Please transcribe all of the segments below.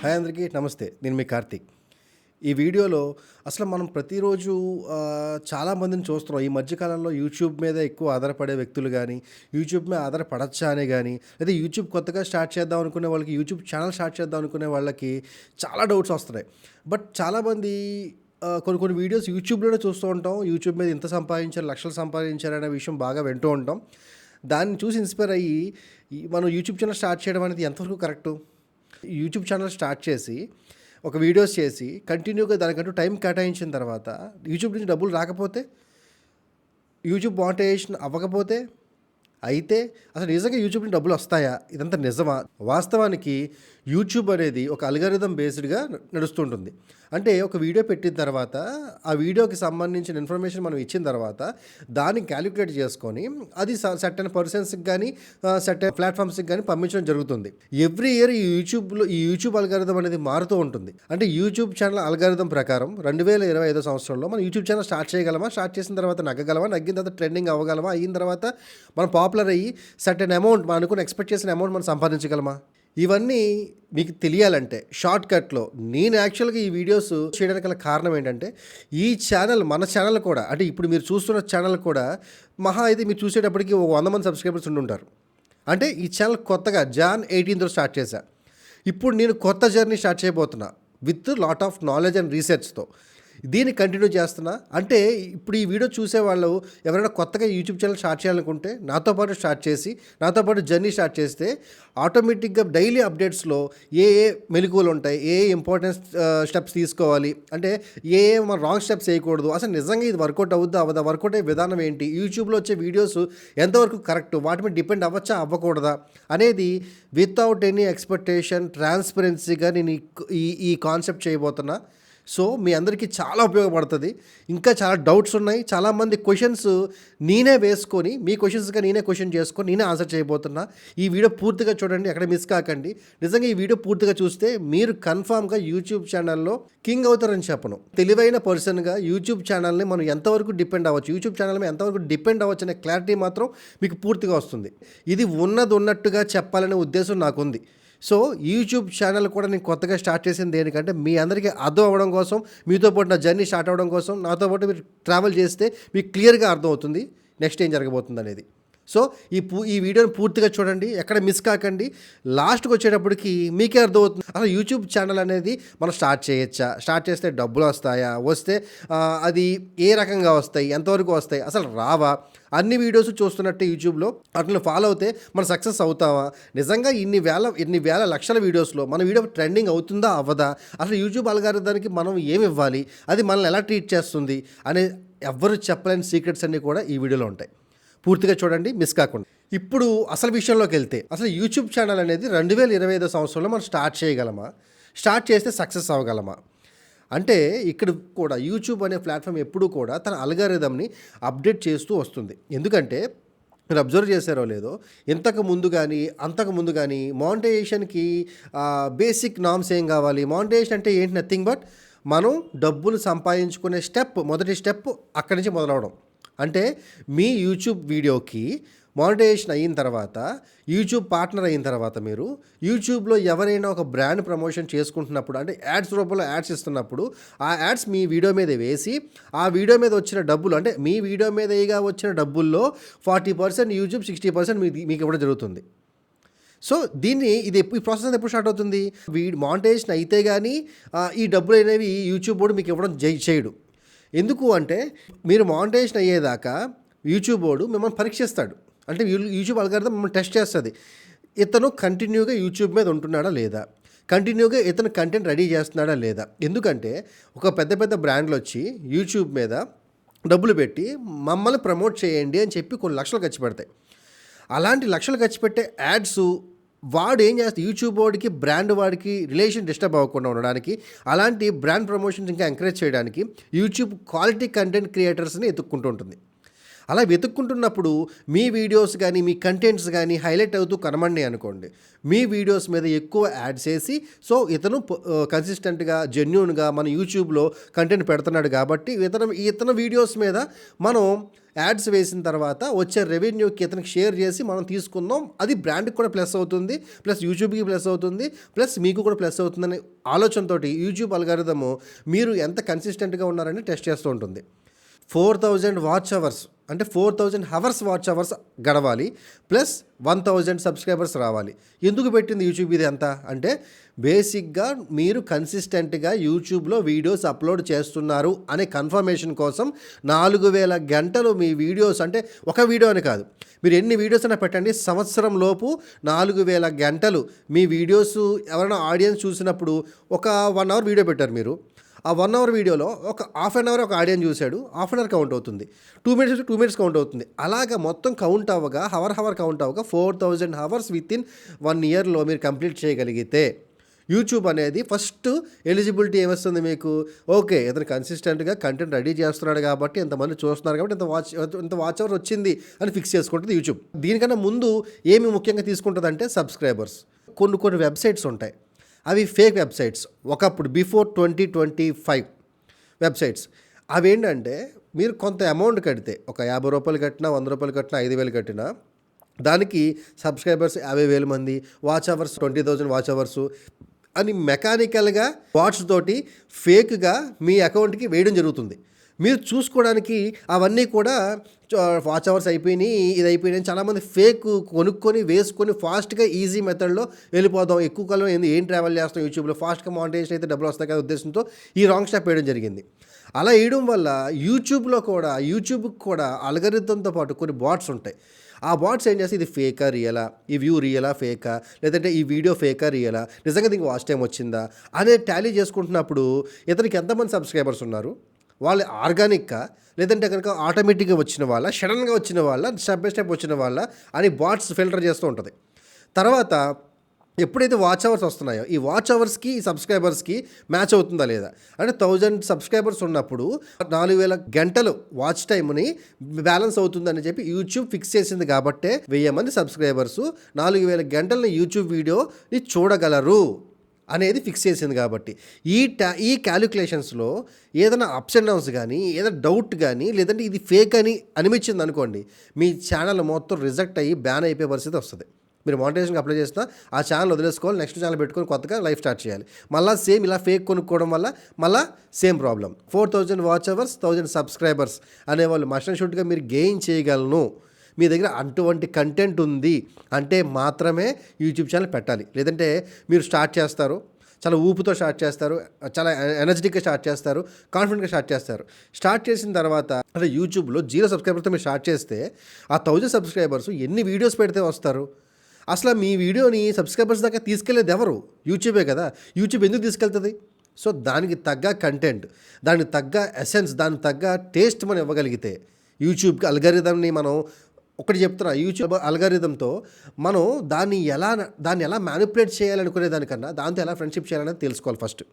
Hi అందరికీ నమస్తే. నేను మీ కార్తీక్. ఈ వీడియోలో అసలు మనం ప్రతిరోజు చాలా మందిని చూస్తున్నాం. ఈ మధ్య కాలంలో యూట్యూబ్ మీద ఎక్కువ ఆధారపడే వ్యక్తులు గానీ, యూట్యూబ్ మీద ఆధారపడచ్చా అని గానీ, లేదా యూట్యూబ్ కొత్తగా స్టార్ట్ చేద్దాం అనుకునే వాళ్ళకి, యూట్యూబ్ ఛానల్ స్టార్ట్ చేద్దాం అనుకునే వాళ్ళకి చాలా డౌట్స్ వస్తున్నాయి. బట్ చాలామంది కొన్ని కొన్ని వీడియోస్ యూట్యూబ్‌లోనే చూస్తూ ఉంటాం. యూట్యూబ్ మీద ఇంత సంపాదించారు, లక్షలు సంపాదించారు అనే విషయం బాగా వింటూ ఉంటాం. దాన్ని చూసి ఇన్‌స్పైర్ అయ్యి మనం యూట్యూబ్ ఛానల్ స్టార్ట్ చేయడం అనేది ఎంతవరకు కరెక్టు? యూట్యూబ్ ఛానల్ స్టార్ట్ చేసి, ఒక వీడియోస్ చేసి, కంటిన్యూగా దానికంటూ టైం కేటాయించిన తర్వాత, యూట్యూబ్ నుంచి డబ్బులు రాకపోతే, యూట్యూబ్ మానిటైజేషన్ అవ్వకపోతే, అయితే అసలు నిజంగా యూట్యూబ్ నుంచి డబ్బులు వస్తాయా? ఇదంతా నిజమా? వాస్తవానికి యూట్యూబ్ అనేది ఒక అల్గారిథం బేస్డ్‌గా నడుస్తుంటుంది. అంటే ఒక వీడియో పెట్టిన తర్వాత, ఆ వీడియోకి సంబంధించిన ఇన్ఫర్మేషన్ మనం ఇచ్చిన తర్వాత, దాన్ని క్యాలిక్యులేట్ చేసుకొని, అది సర్టెన్ పర్సన్స్‌కి గానీ, సర్టెన్ ప్లాట్‌ఫామ్స్‌కి గానీ పంపించడం జరుగుతుంది. ఎవ్రీ ఇయర్ ఈ యూట్యూబ్ అల్గారిథం అనేది మారుతూ ఉంటుంది. అంటే యూట్యూబ్ ఛానల్ అల్గారిథం ప్రకారం 2025 సంవత్సరంలో మనం యూట్యూబ్ ఛానల్ స్టార్ట్ చేయగలమా? స్టార్ట్ చేసిన తర్వాత నగ్గగలమా? నగ్గిన తర్వాత ట్రెండింగ్ అవ్వగలమా? అయిన తర్వాత మనం పాపులర్ అయ్యి సర్టెన్ అమౌంట్ మనం అనుకున్న ఎక్స్‌పెక్ట్ చేసిన అమౌంట్ మనం సంపాదించగలమా? ఇవన్నీ మీకు తెలియాలంటే షార్ట్‌కట్‌లో నేను యాక్చువల్‌గా ఈ వీడియోస్ చేయడానికి గల కారణం ఏంటంటే, ఈ ఛానల్ మన ఛానల్ కూడా, అంటే ఇప్పుడు మీరు చూస్తున్న ఛానల్ కూడా మహా అయితే మీరు చూసేటప్పటికి ఒక 100 మంది సబ్స్క్రైబర్స్ ఉండుంటారు. అంటే ఈ ఛానల్ కొత్తగా జాన్ 18తో స్టార్ట్ చేశా. ఇప్పుడు నేను కొత్త జర్నీ స్టార్ట్ చేయబోతున్నా with lot of knowledge and రీసెర్చ్‌తో. దీన్ని కంటిన్యూ చేస్తున్నా. అంటే ఇప్పుడు ఈ వీడియో చూసేవాళ్ళు ఎవరైనా కొత్తగా యూట్యూబ్ ఛానల్ స్టార్ట్ చేయాలనుకుంటే నాతో పాటు స్టార్ట్ చేసి, నాతో పాటు జర్నీ స్టార్ట్ చేస్తే ఆటోమేటిక్‌గా డైలీ అప్డేట్స్‌లో ఏ మెళకువలు ఉంటాయి, ఏ ఇంపార్టెంట్ స్టెప్స్ తీసుకోవాలి, అంటే మనం రాంగ్ స్టెప్స్ వేయకూడదు, అసలు నిజంగా ఇది వర్కౌట్ అవుద్దా అవ్వదా, వర్కౌట్ అయ్యే విధానం ఏంటి, యూట్యూబ్లో వచ్చే వీడియోస్ ఎంతవరకు కరెక్ట్, వాటి మీద డిపెండ్ అవ్వచ్చా అవ్వకూడదా అనేది వితౌట్ ఎనీ ఎక్స్పెక్టేషన్ ట్రాన్స్పరెన్సీగా నేను ఈ కాన్సెప్ట్ చేయబోతున్నా. సో మీ అందరికీ చాలా ఉపయోగపడుతుంది. ఇంకా చాలా డౌట్స్ ఉన్నాయి. చాలామంది క్వశ్చన్స్ నేనే వేసుకొని, మీ క్వశ్చన్స్గా నేనే క్వశ్చన్ చేసుకొని నేనే ఆన్సర్ చేయబోతున్నా. ఈ వీడియో పూర్తిగా చూడండి, ఎక్కడ మిస్ కాకండి. నిజంగా ఈ వీడియో పూర్తిగా చూస్తే మీరు కన్ఫామ్గా యూట్యూబ్ ఛానల్లో కింగ్ అవుతారని చెప్పను. తెలివైన పర్సన్గా యూట్యూబ్ ఛానల్ని మనం ఎంతవరకు డిపెండ్ అవ్వచ్చు, యూట్యూబ్ ఛానల్ మీద ఎంతవరకు డిపెండ్ అవ్వచ్చు అనే క్లారిటీ మాత్రం మీకు పూర్తిగా వస్తుంది. ఇది ఉన్నట్టుగా చెప్పాలనే ఉద్దేశం నాకుంది. సో యూట్యూబ్ ఛానల్ కూడా నేను కొత్తగా స్టార్ట్ చేసింది దేనికంటే, మీ అందరికీ అర్థం అవ్వడం కోసం, మీతో పాటు నా జర్నీ స్టార్ట్ అవ్వడం కోసం, నాతో పాటు మీరు ట్రావెల్ చేస్తే మీకు క్లియర్గా అర్థమవుతుంది నెక్స్ట్ ఏం జరగబోతుంది అనేది. సో ఈ వీడియోని పూర్తిగా చూడండి, ఎక్కడ మిస్ కాకండి. లాస్ట్కి వచ్చేటప్పటికి మీకే అర్థమవుతుంది అసలు యూట్యూబ్ ఛానల్ అనేది మనం స్టార్ట్ చేయొచ్చా, స్టార్ట్ చేస్తే డబ్బులు వస్తాయా, వస్తే అది ఏ రకంగా వస్తాయి, ఎంతవరకు వస్తాయి, అసలు రావా, అన్ని వీడియోస్ చూస్తున్నట్టే యూట్యూబ్లో వాటిని ఫాలో అవుతే మనం సక్సెస్ అవుతామా, నిజంగా ఇన్ని వేల లక్షల వీడియోస్లో మన వీడియో ట్రెండింగ్ అవుతుందా అవ్వదా, అసలు యూట్యూబ్ అల్గారిథానికి మనం ఏమి ఇవ్వాలి, అది మనల్ని ఎలా ట్రీట్ చేస్తుంది అనే ఎవ్వరు చెప్పలేని సీక్రెట్స్ అన్నీ కూడా ఈ వీడియోలో ఉంటాయి. పూర్తిగా చూడండి, మిస్ కాకుండా. ఇప్పుడు అసలు విషయంలోకి వెళ్తే, అసలు యూట్యూబ్ ఛానల్ అనేది 2025 సంవత్సరంలో మనం స్టార్ట్ చేయగలమా, స్టార్ట్ చేస్తే సక్సెస్ అవ్వగలమా అంటే, ఇక్కడ కూడా యూట్యూబ్ అనే ప్లాట్ఫామ్ ఎప్పుడూ కూడా తన అల్గారిథంని అప్డేట్ చేస్తూ వస్తుంది. ఎందుకంటే మీరు అబ్జర్వ్ చేశారో లేదో, ఇంతకు ముందు కానీ మానిటైజేషన్కి బేసిక్ నామ్స్ ఏం కావాలి, మానిటైజేషన్ అంటే ఏంటి, నథింగ్ బట్ మనం డబ్బులు సంపాదించుకునే మొదటి స్టెప్ అక్కడి నుంచి మొదలవడం. అంటే మీ యూట్యూబ్ వీడియోకి మానిటైజేషన్ అయిన తర్వాత, యూట్యూబ్ పార్ట్నర్ అయిన తర్వాత, మీరు యూట్యూబ్లో ఎవరైనా ఒక బ్రాండ్ ప్రమోషన్ చేసుకుంటున్నప్పుడు, అంటే యాడ్స్ రూపంలో యాడ్స్ ఇస్తున్నప్పుడు, ఆ యాడ్స్ మీ వీడియో మీద వేసి, ఆ వీడియో మీద వచ్చిన డబ్బులు, అంటే మీ వీడియో మీదగా వచ్చిన డబ్బుల్లో 40% యూట్యూబ్, 60% మీకు ఇవ్వడం జరుగుతుంది. సో ఈ ప్రాసెస్ ఎప్పుడు స్టార్ట్ అవుతుంది, మానిటైజేషన్ అయితే కానీ ఈ డబ్బులు అనేవి యూట్యూబ్ బోర్డు మీకు ఇవ్వడం చేయడు. ఎందుకు అంటే, మీరు మానిటైజేషన్ అయ్యేదాకా యూట్యూబ్ బోర్డు మిమ్మల్ని పరీక్షిస్తాడు. అంటే యూట్యూబ్ అల్గారిథం మిమ్మల్ని టెస్ట్ చేస్తుంది. ఇతను కంటిన్యూగా యూట్యూబ్ మీద ఉంటున్నాడా లేదా, కంటిన్యూగా ఇతను కంటెంట్ రెడీ చేస్తున్నాడా లేదా. ఎందుకంటే ఒక పెద్ద బ్రాండ్లు వచ్చి యూట్యూబ్ మీద డబ్బులు పెట్టి మమ్మల్ని ప్రమోట్ చేయండి అని చెప్పి కొన్ని లక్షలు ఖర్చు పెడతాయి. అలాంటి లక్షలు ఖర్చు పెట్టే యాడ్స్ వాడు ఏం చేస్తాడు, యూట్యూబ్ వాడికి బ్రాండ్ వాడికి రిలేషన్ డిస్టర్బ్ అవ్వకుండా ఉండడానికి, అలాంటి బ్రాండ్ ప్రమోషన్స్ ఇంకా ఎంకరేజ్ చేయడానికి యూట్యూబ్ క్వాలిటీ కంటెంట్ క్రియేటర్స్ని ఎత్తుక్కుంటూ ఉంటుంది. అలా వెతుక్కుంటున్నప్పుడు మీ వీడియోస్ కానీ, మీ కంటెంట్స్ కానీ హైలైట్ అవుతూ కనబడినాయి అనుకోండి, మీ వీడియోస్ మీద ఎక్కువ యాడ్స్ వేసి, సో ఇతను కన్సిస్టెంట్గా, జెన్యూన్గా మన యూట్యూబ్లో కంటెంట్ పెడుతున్నాడు కాబట్టి ఇతను వీడియోస్ మీద మనం యాడ్స్ వేసిన తర్వాత వచ్చే రెవెన్యూకి ఇతనికి షేర్ చేసి మనం తీసుకుందాం, అది బ్రాండ్కి కూడా ప్లస్ అవుతుంది, ప్లస్ యూట్యూబ్కి ప్లస్ అవుతుంది, ప్లస్ మీకు కూడా ప్లస్ అవుతుందనే ఆలోచనతోటి యూట్యూబ్ అల్గారిథము మీరు ఎంత కన్సిస్టెంట్గా ఉన్నారని టెస్ట్ చేస్తూ ఉంటుంది. 4000 వాచ్ అవర్స్ అంటే 4000 అవర్స్ వాచ్ అవర్స్ గడవాలి, ప్లస్ 1000 సబ్స్క్రైబర్స్ రావాలి. ఎందుకు పెట్టింది యూట్యూబ్ ఇది అంతా అంటే, బేసిక్గా మీరు కన్సిస్టెంట్గా యూట్యూబ్లో వీడియోస్ అప్లోడ్ చేస్తున్నారు అనే కన్ఫర్మేషన్ కోసం 4000 గంటలు మీ వీడియోస్, అంటే ఒక వీడియో అని కాదు, మీరు ఎన్ని వీడియోస్ అయినా పెట్టండి, సంవత్సరం లోపు 4000 గంటలు మీ వీడియోస్ ఎవరైనా ఆడియన్స్ చూసినప్పుడు, ఒక 1 అవర్ వీడియో పెట్టారు మీరు, ఆ 1 అవర్ వీడియోలో ఒక హాఫ్ అన్ అవర్ ఒక ఆడియన్స్ చూశాడు, హాఫ్ అన్ అవర్ కౌంట్ అవుతుంది, 2 మినిట్స్ 2 మినిట్స్ కౌంట్ అవుతుంది. అలాగా మొత్తం కౌంట్ అవ్వగా హవర్ కౌంట్ అవ్వగా 4000 అవర్స్ విత్ ఇన్ 1 ఇయర్లో మీరు కంప్లీట్ చేయగలిగితే యూట్యూబ్ అనేది ఫస్ట్ ఎలిజిబిలిటీ ఏమొస్తుంది మీకు, ఓకే ఇతను కన్సిస్టెంట్గా కంటెంట్ రెడీ చేస్తున్నాడు కాబట్టి, ఎంతమంది చూస్తున్నారు కాబట్టి ఇంత వాచ్ అవర్ వచ్చింది అని ఫిక్స్ చేసుకుంటుంది యూట్యూబ్. దీనికన్నా ముందు ఏమి ముఖ్యంగా తీసుకుంటుంది అంటే సబ్స్క్రైబర్స్. కొన్ని వెబ్సైట్స్ ఉంటాయి, అవి ఫేక్ వెబ్సైట్స్. ఒకప్పుడు బిఫోర్ 2025 వెబ్సైట్స్ అవి ఏంటంటే, మీరు కొంత అమౌంట్ కడితే, ఒక 50 రూపాయలు కట్టినా, 100 రూపాయలు కట్టినా, 5000 కట్టినా, దానికి సబ్స్క్రైబర్స్ 50,000 మంది, వాచ్ అవర్స్ 20,000 వాచ్ అవర్సు అని మెకానికల్గా బాట్స్ తోటి ఫేక్గా మీ అకౌంట్కి వేయడం జరుగుతుంది. మీరు చూసుకోవడానికి అవన్నీ కూడా వాచ్ అవర్స్ అయిపోయినాయి, ఇది అయిపోయినాయి, చాలామంది ఫేక్ కొనుక్కొని వేసుకొని ఫాస్ట్గా ఈజీ మెథడ్లో వెళ్ళిపోదాం, ఎక్కువ కాలం ఏం ట్రావెల్ చేస్తాం యూట్యూబ్లో, ఫాస్ట్గా మానిటైజేషన్ అయితే డబ్బులు వస్తాయి కదా ఉద్దేశంతో ఈ రాంగ్ స్టెప్ వేయడం జరిగింది. అలా వేయడం వల్ల యూట్యూబ్కి కూడా అల్గారిథంతో పాటు కొన్ని బాట్స్ ఉంటాయి. ఆ బాట్స్ ఏం చేస్తే ఇది ఫేకా రియలా, ఈ వ్యూ రియలా ఫేకా, లేదంటే ఈ వీడియో ఫేకా రియలా, నిజంగా దీనికి వాచ్ టైం వచ్చిందా అనే టాలీ చేసుకుంటున్నప్పుడు ఇతనికి ఎంతమంది సబ్స్క్రైబర్స్ ఉన్నారు, వాళ్ళు ఆర్గానిక్గా, లేదంటే కనుక ఆటోమేటిక్గా వచ్చిన వాళ్ళ, సడన్గా వచ్చిన వాళ్ళ, స్టెప్ బై స్టెప్ వచ్చిన వాళ్ళ అని బాట్స్ ఫిల్టర్ చేస్తూ ఉంటుంది. తర్వాత ఎప్పుడైతే వాచ్ అవర్స్ వస్తున్నాయో, ఈ వాచ్ అవర్స్కి ఈ సబ్స్క్రైబర్స్కి మ్యాచ్ అవుతుందా లేదా అంటే, 1000 సబ్స్క్రైబర్స్ ఉన్నప్పుడు 4000 గంటలు వాచ్ టైంని బ్యాలెన్స్ అవుతుందని చెప్పి యూట్యూబ్ ఫిక్స్ చేసింది. కాబట్టే 1000 మంది సబ్స్క్రైబర్సు 4000 గంటలని యూట్యూబ్ వీడియోని చూడగలరు అనేది ఫిక్స్ చేసింది. కాబట్టి ఈ క్యాలిక్యులేషన్స్లో ఏదైనా అప్స్ అండ్ డౌన్స్ కానీ, ఏదైనా డౌట్ కానీ, లేదంటే ఇది ఫేక్ అని అనిపించింది అనుకోండి, మీ ఛానల్ మొత్తం రిజెక్ట్ అయ్యి బ్యాన్ అయిపోయే పరిస్థితి వస్తుంది. మీరు మానిటైజేషన్కి అప్లై చేసినా ఆ ఛానల్ వదిలేసుకోవాలి, నెక్స్ట్ ఛానల్ పెట్టుకొని కొత్తగా లైఫ్ స్టార్ట్ చేయాలి. మళ్ళీ సేమ్ ఇలా ఫేక్ కొనుక్కోవడం వల్ల మళ్ళీ same problem. 4000 watch hours, 1000 subscribers అనేవాళ్ళు మస్ట్ అండ్ షుడ్గా మీరు గెయిన్ చేయగలను. మీ దగ్గర అటువంటి కంటెంట్ ఉంది అంటే మాత్రమే యూట్యూబ్ ఛానల్ పెట్టాలి. లేదంటే మీరు స్టార్ట్ చేస్తారు, చాలా ఊపుతో స్టార్ట్ చేస్తారు, చాలా ఎనర్జెటిక్గా స్టార్ట్ చేస్తారు, కాన్ఫిడెంట్గా స్టార్ట్ చేస్తారు. స్టార్ట్ చేసిన తర్వాత అంటే యూట్యూబ్లో 0 సబ్స్క్రైబర్తో మీరు స్టార్ట్ చేస్తే ఆ 1000 సబ్స్క్రైబర్స్ ఎన్ని వీడియోస్ పెడితే వస్తారు? అసలు మీ వీడియోని సబ్స్క్రైబర్స్ దాకా తీసుకెళ్లేది ఎవరు? యూట్యూబే కదా. యూట్యూబ్ ఎందుకు తీసుకెళ్తుంది? సో దానికి తగ్గ కంటెంట్, దానికి తగ్గ ఎసెన్స్, దానికి తగ్గ టేస్ట్ మనం ఇవ్వగలిగితే, యూట్యూబ్కి అల్గారిథంని మనం ఒకటి చెప్తున్నా, యూట్యూబ్ అల్గారిథంతో మనం దాన్ని ఎలా మ్యానిపులేట్ చేయాలనుకునే దానికన్నా దాంతో ఎలా ఫ్రెండ్షిప్ చేయాలనేది తెలుసుకోవాలి ఫస్ట్.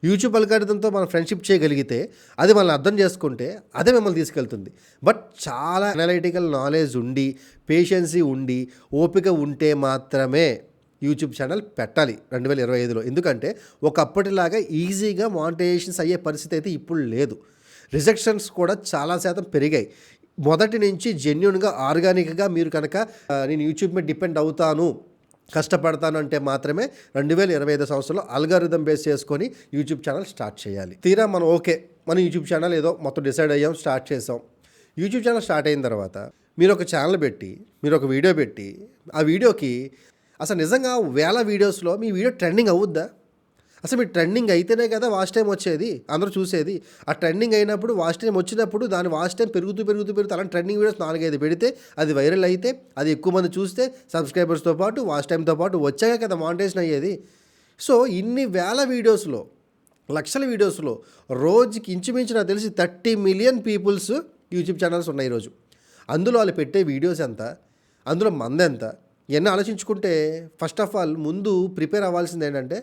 యూట్యూబ్ అల్గారిథంతో మనం ఫ్రెండ్షిప్ చేయగలిగితే, అది మనల్ని అర్థం చేసుకుంటే అదే మిమ్మల్ని తీసుకెళ్తుంది. బట్ చాలా అనలైటికల్ నాలెడ్జ్ ఉండి, పేషెన్సీ ఉండి, ఓపిక ఉంటే మాత్రమే యూట్యూబ్ ఛానల్ పెట్టాలి 2025లో. ఎందుకంటే ఒకప్పటిలాగా ఈజీగా మానిటైజేషన్స్ అయ్యే పరిస్థితి అయితే ఇప్పుడు లేదు. రిజెక్షన్స్ కూడా చాలా శాతం పెరిగాయి. మొదటి నుంచి జెన్యూన్గా, ఆర్గానిక్గా మీరు కనుక నేను యూట్యూబ్ మీద డిపెండ్ అవుతాను, కష్టపడతాను అంటే మాత్రమే 2025 సంవత్సరంలో అల్గారిథం బేస్ చేసుకొని యూట్యూబ్ ఛానల్ స్టార్ట్ చేయాలి. తీరా మనం యూట్యూబ్ ఛానల్ ఏదో మొత్తం డిసైడ్ అయ్యాం, స్టార్ట్ చేసాం. యూట్యూబ్ ఛానల్ స్టార్ట్ అయిన తర్వాత మీరు ఒక ఛానల్ పెట్టి, మీరు ఒక వీడియో పెట్టి, ఆ వీడియోకి అసలు నిజంగా 1000 వీడియోస్లో మీ వీడియో ట్రెండింగ్ అవుద్దా? అసలు మీరు ట్రెండింగ్ అయితేనే కదా వాచ్ టైం వచ్చేది, అందరూ చూసేది. ఆ ట్రెండింగ్ అయినప్పుడు, వాచ్ టైం వచ్చినప్పుడు దాని వాచ్ టైం పెరుగుతూ అలాంటి ట్రెండింగ్ వీడియోస్ 4-5 పెడితే, అది వైరల్ అయితే, అది ఎక్కువ మంది చూస్తే, సబ్స్క్రైబర్స్తో పాటు వాచ్ టైంతో పాటు వచ్చాక కదా మానిటైజేషన్ అయ్యేది. సో ఇన్ని 1000 వీడియోస్లో, లక్షల వీడియోస్లో రోజుకి ఇంచుమించు నాకు తెలిసి 30 మిలియన్ పీపుల్స్ యూట్యూబ్ ఛానల్స్ ఉన్నాయి ఈరోజు. అందులో వాళ్ళు పెట్టే వీడియోస్ ఎంత, అందులో మందెంత, ఇవన్నీ ఆలోచించుకుంటే ఫస్ట్ ఆఫ్ ఆల్ ముందు ప్రిపేర్ అవ్వాల్సింది ఏంటంటే,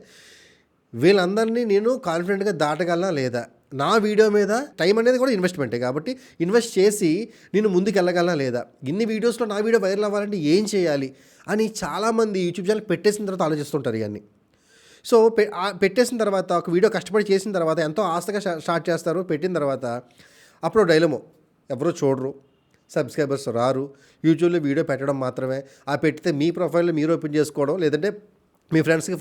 వీళ్ళందరినీ నేను కాన్ఫిడెంట్గా దాటగలనా లేదా, నా వీడియో మీద టైం అనేది కూడా ఇన్వెస్ట్మెంటే కాబట్టి ఇన్వెస్ట్ చేసి నేను ముందుకు వెళ్ళగలనా లేదా, ఇన్ని వీడియోస్లో నా వీడియో వైరల్ అవ్వాలంటే ఏం చేయాలి అని చాలామంది యూట్యూబ్ ఛానల్ పెట్టేసిన తర్వాత ఆలోచిస్తుంటారు ఇవన్నీ. సో పెట్టేసిన తర్వాత, ఒక వీడియో కష్టపడి చేసిన తర్వాత ఎంతో ఆశగా స్టార్ట్ చేస్తారు. పెట్టిన తర్వాత అప్పుడు డైలమో, ఎవరో చూడరు, సబ్స్క్రైబర్స్ రారు. యూట్యూబ్‌లో వీడియో పెట్టడం మాత్రమే. ఆ పెడితే మీ ప్రొఫైల్‌లో మీరు ఓపెన్ చేసుకోవడం, లేదంటే మీ ఫ్రెండ్స్‌కి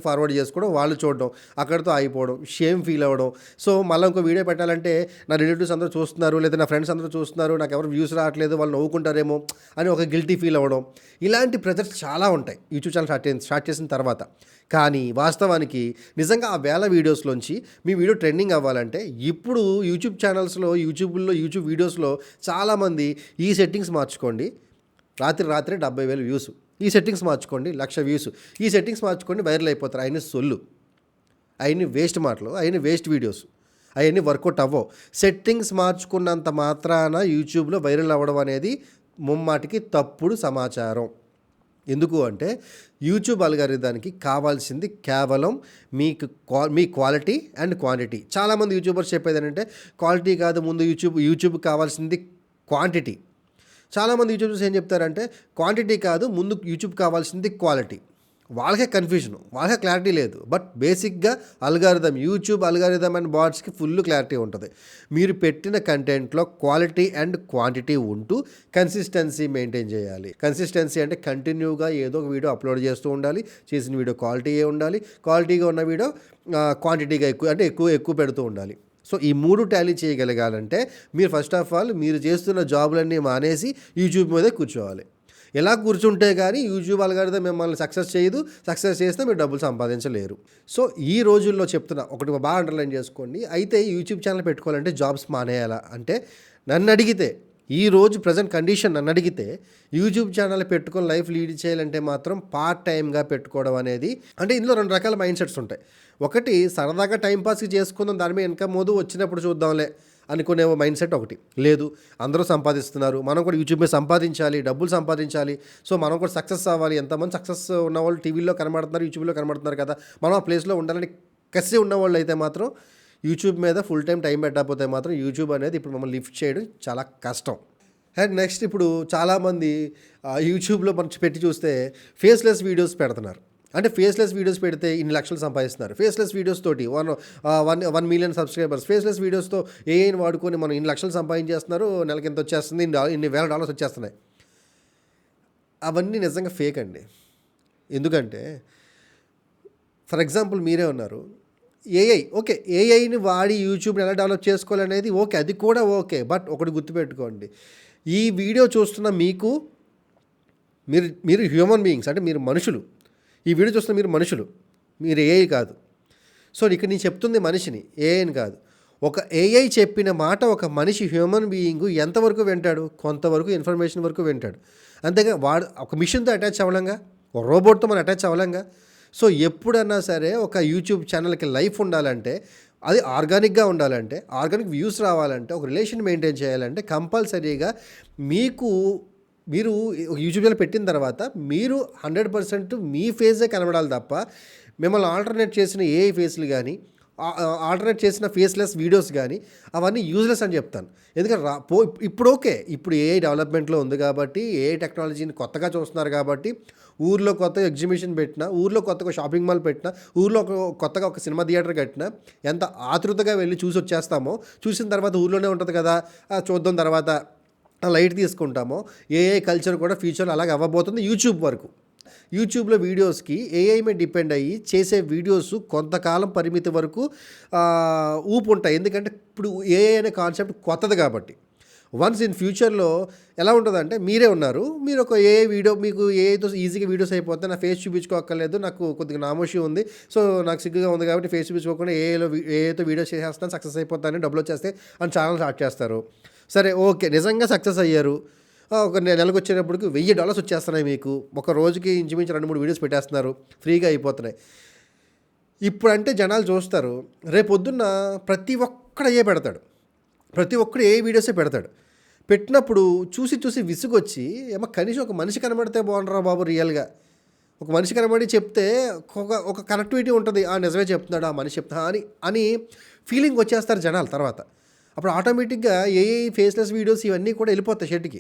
ఫార్వర్డ్ చేసుకోవడం, వాళ్ళు చూడడం, అక్కడితో ఆగిపోవడం, షేమ్ ఫీల్ అవ్వడం. సో, మళ్ళా ఇంకో వీడియో పెట్టాలంటే నా రిలేటివ్స్ అందరూ చూస్తున్నారు, లేదా నా ఫ్రెండ్స్ అందరూ చూస్తున్నారు, నాకెవరు వ్యూస్ రావట్లేదు, వాళ్ళు నవ్వుకుంటారేమో అని ఒక గిల్టీ ఫీల్ అవ్వడం. ఇలాంటి ప్రెజర్స్ చాలా ఉంటాయి యూట్యూబ్ ఛానల్ స్టార్ట్ చేసిన తర్వాత. కానీ వాస్తవానికి నిజంగా ఆ వేల వీడియోస్‌లోంచి మీ వీడియో ట్రెండింగ్ అవ్వాలంటే ఇప్పుడు యూట్యూబ్ వీడియోస్‌లో చాలామంది ఈ సెట్టింగ్స్ మార్చుకోండి. రాత్రి 70,000 వ్యూస్. ఈ సెట్టింగ్స్ మార్చుకోండి 1,00,000 వ్యూస్. ఈ సెట్టింగ్స్ మార్చుకోండి వైరల్ అయిపోతారు. అయన్నీ సొల్లు. అయన్నీ వేస్ట్ మాటలు. అయన్నీ వేస్ట్ వీడియోస్. అయన్నీ వర్కౌట్ అవ్వవు. సెట్టింగ్స్ మార్చుకున్నంత మాత్రాన యూట్యూబ్‌లో వైరల్ అవ్వడం అనేది ముమ్మాటికి తప్పుడు సమాచారం. ఎందుకు అంటే యూట్యూబ్ అల్గారిథానికి కావాల్సింది కేవలం మీ క్వాలిటీ అండ్ క్వాంటిటీ. చాలామంది యూట్యూబర్స్ చెప్పేదేంటంటే క్వాలిటీ కాదు, ముందు యూట్యూబ్‌కి కావాల్సింది క్వాంటిటీ. చాలామంది యూట్యూబర్స్ ఏం చెప్తారంటే క్వాంటిటీ కాదు, ముందు యూట్యూబ్ కావాల్సింది క్వాలిటీ. వాళ్ళకే కన్ఫ్యూజన్, వాళ్ళకే క్లారిటీ లేదు. బట్ బేసిక్గా యూట్యూబ్ అల్గారిథం అండ్ బాట్స్కి ఫుల్ క్లారిటీ ఉంటుంది. మీరు పెట్టిన కంటెంట్లో క్వాలిటీ అండ్ క్వాంటిటీ ఉంటూ కన్సిస్టెన్సీ మెయింటైన్ చేయాలి. కన్సిస్టెన్సీ అంటే కంటిన్యూగా ఏదో ఒక వీడియో అప్లోడ్ చేస్తూ ఉండాలి. చేసిన వీడియో క్వాలిటీయే ఉండాలి. క్వాలిటీగా ఉన్న వీడియో క్వాంటిటీగా ఎక్కువ పెడుతూ ఉండాలి. సో ఈ 3 టాలీ చేయగలగాలంటే మీరు ఫస్ట్ ఆఫ్ ఆల్ మీరు చేస్తున్న జాబులన్నీ మానేసి యూట్యూబ్ మీదే కూర్చోవాలి. ఎలా కూర్చుంటే కానీ యూట్యూబ్ అల్గారిథం మిమ్మల్ని సక్సెస్ చేయదు. సక్సెస్ చేస్తే మీరు డబ్బులు సంపాదించలేరు. సో ఈ రోజుల్లో చెప్తున్నా, ఒకటి బాగా అండర్లైన్ చేసుకోండి. అయితే యూట్యూబ్ ఛానల్ పెట్టుకోవాలంటే జాబ్స్ మానేయాలా అంటే నన్ను అడిగితే, ఈ రోజు ప్రజెంట్ కండిషన్ నన్ను అడిగితే యూట్యూబ్ ఛానల్ పెట్టుకొని లైఫ్ లీడ్ చేయాలంటే మాత్రం పార్ట్ టైమ్గా పెట్టుకోవడం అనేది, అంటే ఇందులో 2 రకాల మైండ్ సెట్స్ ఉంటాయి. ఒకటి సరదాగా టైంపాస్కి చేసుకుందాం, దాని మీద ఇన్కమ్ వచ్చినప్పుడు చూద్దాంలే అనుకునే మైండ్ సెట్ ఒకటి. లేదు, అందరూ సంపాదిస్తున్నారు, మనం కూడా యూట్యూబ్ మీద సంపాదించాలి, డబ్బులు సంపాదించాలి, సో మనం కూడా సక్సెస్ అవ్వాలి. ఎంతమంది సక్సెస్ ఉన్నవాళ్ళు టీవీలో కనబడుతున్నారు, యూట్యూబ్లో కనబడుతున్నారు కదా, మనం ఆ ప్లేస్లో ఉండాలని కసి ఉన్నవాళ్ళు అయితే మాత్రం యూట్యూబ్ మీద ఫుల్ టైం పెట్టకపోతే మాత్రం యూట్యూబ్ అనేది ఇప్పుడు మమ్మల్ని లిఫ్ట్ చేయడం చాలా కష్టం. అండ్ నెక్స్ట్ ఇప్పుడు చాలామంది యూట్యూబ్లో మనం పెట్టి చూస్తే ఫేస్లెస్ వీడియోస్ పెడుతున్నారు. అంటే ఫేస్లెస్ వీడియోస్ పెడితే ఇన్ని లక్షలు సంపాదిస్తున్నారు. ఫేస్లెస్ వీడియోస్ తోటి 1 మిలియన్ సబ్స్క్రైబర్స్ ఫేస్లెస్ వీడియోస్తో ఏఐని వాడుకొని మనం ఇన్ని లక్షలు సంపాదించేస్తున్నారు, నెలకి ఎంత వచ్చేస్తుంది, ఇన్ని వేల డాలర్స్ వచ్చేస్తున్నాయి. అవన్నీ నిజంగా ఫేక్ అండి. ఎందుకంటే ఫర్ ఎగ్జాంపుల్ మీరే ఉన్నారు, ఏఐని వాడి యూట్యూబ్ని ఎలా డెవలప్ చేసుకోవాలనేది ఓకే, అది కూడా ఓకే. బట్ ఒకటి గుర్తుపెట్టుకోండి, ఈ వీడియో చూస్తున్న మీరు హ్యూమన్ బీయింగ్స్, అంటే మీరు మనుషులు. ఈ వీడియో చూస్తున్న మీరు మనుషులు, మీరు ఏఐ కాదు. సో ఇక్కడ నేను చెప్తుంది మనిషిని, ఏఐని కాదు. ఒక ఏఐ చెప్పిన మాట ఒక మనిషి హ్యూమన్ బీయింగ్ ఎంతవరకు వింటాడు? కొంతవరకు ఇన్ఫర్మేషన్ వరకు వింటాడు. అంతేగా వాడు ఒక మిషన్తో అటాచ్ అవ్వలేంగా, ఒక రోబోట్తో మనం అటాచ్ అవ్వలేంగా. సో ఎప్పుడన్నా సరే ఒక యూట్యూబ్ ఛానల్కి లైఫ్ ఉండాలంటే, అది ఆర్గానిక్గా ఉండాలంటే, ఆర్గానిక్ వ్యూస్ రావాలంటే, ఒక రిలేషన్ మెయింటైన్ చేయాలంటే కంపల్సరీగా మీరు యూట్యూబ్ ఛానల్ పెట్టిన తర్వాత మీరు 100% మీ ఫేసే కనబడాలి తప్ప మిమ్మల్ని ఆల్టర్నేట్ చేసిన ఏఐ ఫేస్లు కానీ, ఆల్టర్నేట్ చేసిన ఫేస్లెస్ వీడియోస్ కానీ అవన్నీ యూజ్లెస్ అని చెప్తాను. ఎందుకంటే ఇప్పుడు ఓకే, ఇప్పుడు ఏఐ డెవలప్మెంట్లో ఉంది కాబట్టి, ఏఐ టెక్నాలజీని కొత్తగా చూస్తున్నారు కాబట్టి, ఊర్లో కొత్తగా ఎగ్జిబిషన్ పెట్టినా, ఊర్లో కొత్తగా షాపింగ్ మాల్ పెట్టినా, ఊర్లో కొత్తగా ఒక సినిమా థియేటర్ కట్టినా ఎంత ఆతృతగా వెళ్ళి చూసి వచ్చేస్తామో, చూసిన తర్వాత ఊర్లోనే ఉంటుంది కదా, చూద్దాం తర్వాత లైట్ తీసుకుంటామో, ఏఐ కల్చర్ కూడా ఫ్యూచర్లో అలాగే అవ్వబోతుంది. యూట్యూబ్ వరకు యూట్యూబ్లో వీడియోస్కి ఏఐ మీద డిపెండ్ అయ్యి చేసే వీడియోస్ కొంతకాలం పరిమితి వరకు ఊపు ఉంటాయి. ఎందుకంటే ఇప్పుడు ఏఐ అనే కాన్సెప్ట్ కొత్తది కాబట్టి. వన్స్ ఇన్ ఫ్యూచర్లో ఎలా ఉంటుందంటే, మీరే ఉన్నారు, మీరు ఒక ఏఐ వీడియో, మీకు ఏఐతో ఈజీగా వీడియోస్ అయిపోతే నా ఫేస్ చూపించుకోక్కర్లేదు, నాకు కొద్దిగా నామోషి ఉంది, సో నాకు సిగ్గుగా ఉంది కాబట్టి ఫేస్ చూపించుకోకుండా ఏఐతో వీడియోస్ చేసేస్తాను, సక్సెస్ అయిపోతానని, డబ్బులు వచ్చేస్తే అని ఛానల్ స్టార్ట్ చేస్తారు. సరే ఓకే, నిజంగా సక్సెస్ అయ్యారు, ఒక నెలకు వచ్చేటప్పటికి $1,000 వచ్చేస్తున్నాయి మీకు, ఒక రోజుకి ఇంచుమించు 2-3 వీడియోస్ పెట్టేస్తున్నారు, ఫ్రీగా అయిపోతున్నాయి. ఇప్పుడంటే జనాలు చూస్తారు, రేపొద్దున్న ప్రతి ఒక్కడు అయ్యే పెడతాడు, ప్రతి ఒక్కడు ఏ వీడియోసే పెడతాడు. పెట్టినప్పుడు చూసి విసుగొచ్చి, ఏమో కనీసం ఒక మనిషి కనబడితే బాగుండరా బాబు, రియల్గా ఒక మనిషి కనబడి చెప్తే ఒక కనెక్టివిటీ ఉంటుంది, నిజమే చెప్తున్నాడు ఆ మనిషి చెప్తా అని ఫీలింగ్ వచ్చేస్తారు జనాలు. తర్వాత అప్పుడు ఆటోమేటిక్గా ఏఐ ఫేస్లెస్ వీడియోస్ ఇవన్నీ కూడా వెళ్ళిపోతాయి షెడ్కి.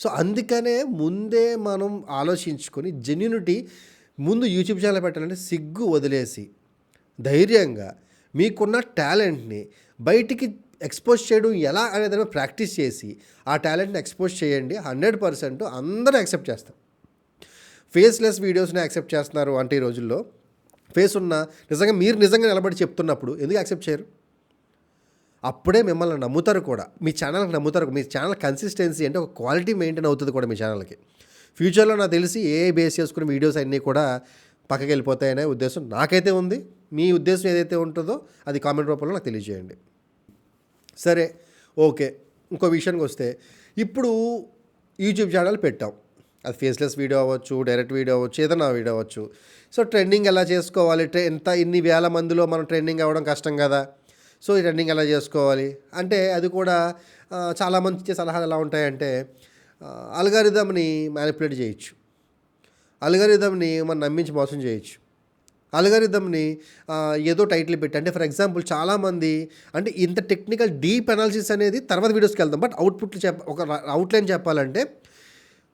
సో అందుకనే ముందే మనం ఆలోచించుకొని జెన్యూనిటీ, ముందు యూట్యూబ్ ఛానల్ పెట్టాలంటే సిగ్గు వదిలేసి ధైర్యంగా మీకున్న టాలెంట్ని బయటికి ఎక్స్‌పోజ్ చేయడం ఎలా అనే దాని మీద ప్రాక్టీస్ చేసి, ఆ టాలెంట్‌ని ఎక్స్‌పోజ్ చేయండి. 100% అందరూ యాక్సెప్ట్ చేస్తారు. ఫేస్‌లెస్ వీడియోస్‌ని యాక్సెప్ట్ చేస్తున్నారు అంటే ఈ రోజుల్లో, ఫేస్ ఉన్న మీరు నిజంగా నిలబడి చెప్తున్నప్పుడు ఎందుకు యాక్సెప్ట్ చేయరు? అప్పుడే మిమ్మల్ని నమ్ముతారు కూడా. మీ ఛానల్‌కి నమ్ముతారు. మీ ఛానల్ కన్సిస్టెన్సీ అంటే ఒక క్వాలిటీ మెయింటైన్ అవుతది కూడా మీ ఛానల్‌కి. ఫ్యూచర్‌లో నాకు తెలిసి ఏఐ బేస్ చేసుకున్న వీడియోస్ అన్నీ కూడా పక్కకెళ్ళిపోతాయనే ఉద్దేశం నాకైతే ఉంది. మీ ఉద్దేశం ఏదైతే ఉంటుందో అది కామెంట్ రూపంలో నాకు తెలియజేయండి. సరే, ఓకే. ఇంకో విషయానికొస్తే, ఇప్పుడు యూట్యూబ్ ఛానల్ పెట్టాం. అది ఫేస్‌లెస్ వీడియో అవ్వచ్చు, డైరెక్ట్ వీడియో అవ్వచ్చు, ఏదైనా వీడియో అవ్వచ్చు. సో, ట్రెండింగ్ ఎలా చేసుకోవాలి? ఇన్ని వేల మందిలో మనం ట్రెండింగ్ అవ్వడం కష్టం కదా! సో, ఈ ట్రెండింగ్ ఎలా చేసుకోవాలి? అంటే అది కూడా చాలామంది ఇచ్చే సలహాలు ఎలా ఉంటాయంటే, అల్గారిథమ్‌ని మ్యానిపులేట్ చేయొచ్చు. అల్గారిథమ్‌ని మనం నమ్మించి మోసం చేయొచ్చు. అల్గారిథమ్‌ని ఏదో టైటిల్ పెట్టి, అంటే ఫర్ ఎగ్జాంపుల్ చాలామంది, అంటే ఇంత టెక్నికల్ డీప్ అనాలిసిస్ అనేది తర్వాత వీడియోస్‌కెళ్దాం. బట్ ఒక అవుట్‌లైన్ చెప్పాలంటే,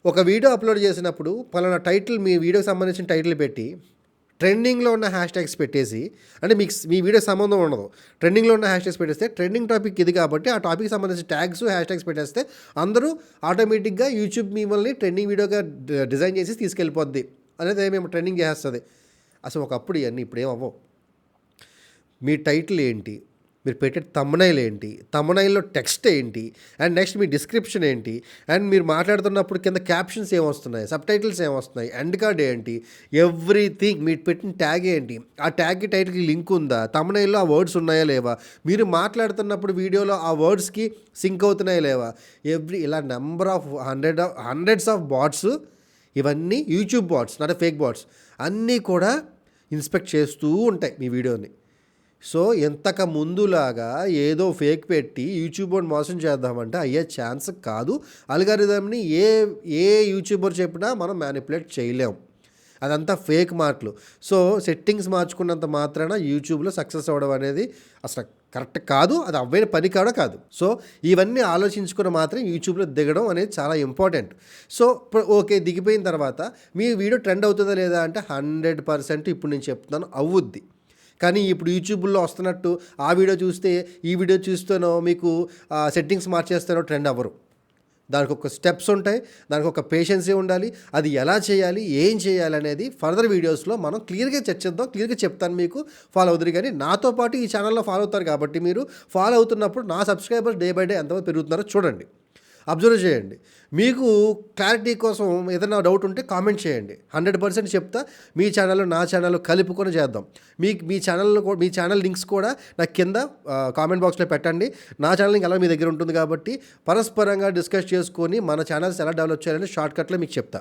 ఒక వీడియో అప్లోడ్ చేసినప్పుడు పలానా టైటిల్, మీ వీడియోకి సంబంధించిన టైటిల్ పెట్టి, ట్రెండింగ్‌లో ఉన్న హ్యాష్ ట్యాగ్స్ పెట్టేసి, అంటే మీ వీడియోకి సంబంధం ఉండదు. ట్రెండింగ్‌లో ఉన్న హ్యాష్ ట్యాగ్స్ పెట్టేస్తే, ట్రెండింగ్ టాపిక్ ఇది కాబట్టి ఆ టాపిక్‌కి సంబంధించిన ట్యాగ్స్, హ్యాష్ ట్యాగ్స్ పెట్టేస్తే అందరూ ఆటోమేటిక్‌గా యూట్యూబ్ మిమ్మల్ని ట్రెండింగ్ వీడియోగా డిజైన్ చేసి తీసుకెళ్ళిపోద్ది అనేది మేము ట్రెండింగ్ చేసేస్తది. అసలు ఒకప్పుడు ఇయన్నీ ఇప్పుడేం అవ్వవు. మీ టైటిల్ ఏంటి? మీరు పెట్టే థంబ్‌నెయిల్ ఏంటి? థంబ్‌నెయిల్‌లో టెక్స్ట్ ఏంటి? అండ్ నెక్స్ట్ మీ డిస్క్రిప్షన్ ఏంటి? అండ్ మీరు మాట్లాడుతున్నప్పుడు కింద క్యాప్షన్స్ ఏమొస్తున్నాయి? సబ్‌టైటిల్స్ ఏమొస్తున్నాయి? ఎండ్ కార్డ్ ఏంటి? ఎవ్రీథింగ్, మీరు పెట్టిన ట్యాగ్ ఏంటి? ఆ ట్యాగ్‌కి, టైటిల్‌కి లింక్ ఉందా? థంబ్‌నెయిల్‌లో ఆ వర్డ్స్ ఉన్నాయా లేవా? మీరు మాట్లాడుతున్నప్పుడు వీడియోలో ఆ వర్డ్స్‌కి సింక్ అవుతున్నాయా లేవా? ఇలా number of hundreds of bots, ఇవన్నీ YouTube bots, not fake bots, అన్నీ కూడా ఇన్స్పెక్ట్ చేస్తూ ఉంటాయి మీ వీడియోని. సో, ఇంతకు ముందులాగా ఏదో ఫేక్ పెట్టి యూట్యూబర్ని మోసం చేద్దామంటే అయ్యే ఛాన్స్ కాదు. అల్గారిథమ్‌ని ఏ యూట్యూబర్ చెప్పినా మనం మ్యానిపులేట్ చేయలేం. అదంతా ఫేక్ మాటలు. సో, సెట్టింగ్స్ మార్చుకున్నంత మాత్రాన యూట్యూబ్‌లో సక్సెస్ అవ్వడం అనేది అసలు కరెక్ట్ కాదు. అది అవ్వైన పని కూడా కాదు. సో, ఇవన్నీ ఆలోచించుకొని మాత్రం యూట్యూబ్‌లో దిగడం అనేది చాలా ఇంపార్టెంట్. సో, ఓకే, దిగిపోయిన తర్వాత మీ వీడియో ట్రెండ్ అవుతుందా లేదా అంటే 100% ఇప్పుడు నేను చెప్తున్నాను, అవుద్ది. కానీ ఇప్పుడు యూట్యూబ్‌లో వస్తున్నట్టు ఆ వీడియో చూస్తే, ఈ వీడియో చూస్తేనో మీకు సెట్టింగ్స్ మార్చేస్తేనో ట్రెండ్ అవ్వరు. దానికొక స్టెప్స్ ఉంటాయి. దానికొక పేషెన్సీ ఉండాలి. అది ఎలా చేయాలి, ఏం చేయాలి అనేది ఫర్దర్ వీడియోస్‌లో మనం క్లియర్‌గా చర్చిద్దాం. క్లియర్‌గా చెప్తాను మీకు. ఫాలో అవుదురు గానీ, నాతో పాటు ఈ ఛానల్‌లో ఫాలో అవుతారు కాబట్టి మీరు ఫాలో అవుతున్నప్పుడు నా సబ్స్క్రైబర్స్ డే బై డే ఎంతమంది పెరుగుతున్నారో చూడండి. అబ్జర్వ్ చేయండి. మీకు క్లారిటీ కోసం ఏదైనా డౌట్ ఉంటే కామెంట్ చేయండి. 100% చెప్తా. మీ ఛానల్, నా ఛానల్ కలుపుకొని చేద్దాం. మీ ఛానల్ లింక్స్ కూడా నాకు కింద కామెంట్ బాక్స్‌లో పెట్టండి. నా ఛానల్ లింక్ ఎలాగో మీ దగ్గర ఉంటుంది కాబట్టి పరస్పరంగా డిస్కస్ చేసుకొని మన ఛానల్స్ ఎలా డెవలప్ చేయాలని షార్ట్‌కట్‌లో మీకు చెప్తా.